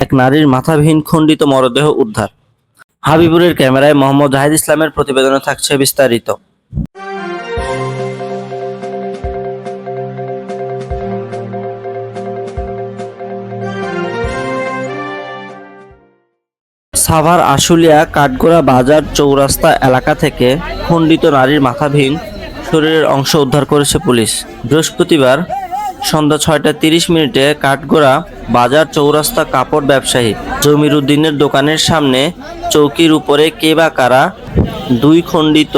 এক নারীর মাথাবিহীন খণ্ডিত মরদেহ উদ্ধার। হাবিবুরের ক্যামেরায় মোহাম্মদ জাহিদ ইসলামের প্রতিবেদনে থাকছে বিস্তারিত। সাভার আশুলিয়া কাঠগোড়া বাজার চৌরাস্তা এলাকা থেকে খণ্ডিত নারীর মাথাবিহীন শরীরের অংশ উদ্ধার করেছে পুলিশ। বৃহস্পতিবার সন্ধ্যা 6টা 30 মিনিটে কাঠগোড়া বাজার চৌরাস্তা কাপড় ব্যবসায়ী জমির উদ্দিনের দোকানের সামনে চৌকির উপরে কে বা কারা দুই খণ্ডিত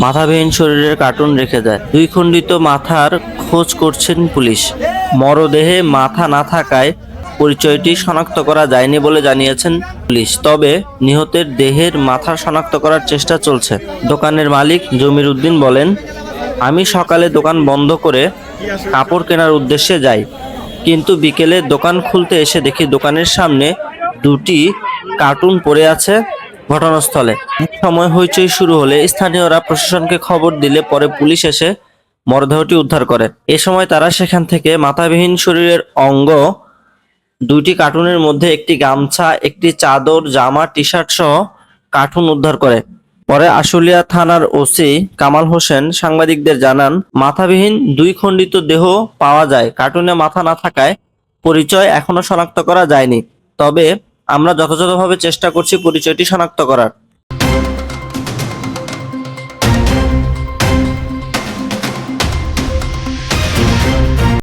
মাথাবিহীন শরীরের কার্টুন রেখে যায়। দুই খণ্ডিত মাথার খোঁজ করছেন পুলিশ। মরদেহে মাথা না থাকায় পরিচয়টি শনাক্ত করা যায়নি বলে জানিয়েছেন পুলিশ। তবে নিহতের দেহের মাথা শনাক্ত করার চেষ্টা চলছে। দোকানের মালিক জমির উদ্দিন বলেন, আমি সকালে দোকান বন্ধ করে কাপড় কেনার উদ্দেশ্যে যাই, কিন্তু বিকেলে দোকান খুলতে এসে দেখি দোকানের সামনে দুটি কার্টুন পড়ে আছে ঘটনাস্থলে। সময় হইচই শুরু হলে স্থানীয়রা প্রশাসনকে খবর দিলে পরে পুলিশ এসে মরদেহটি উদ্ধার করে। এ সময় তারা সেখান থেকে মাথাবিহীন শরীরের অঙ্গ, দুইটি কার্টুনের মধ্যে একটি গামছা, একটি চাদর, জামা, টি শার্ট সহ কার্টুন উদ্ধার করে। পরে আশুলিয়া থানার ওসি কামাল হোসেন সাংবাদিকদের জানান, মাথাবিহীন দুই খণ্ডিত দেহ পাওয়া যায়। কার্টুনে মাথা না থাকায় পরিচয় এখনো শনাক্ত করা যায়নি। তবে আমরা যথাযথভাবে চেষ্টা করছি পরিচয়টি শনাক্ত করার।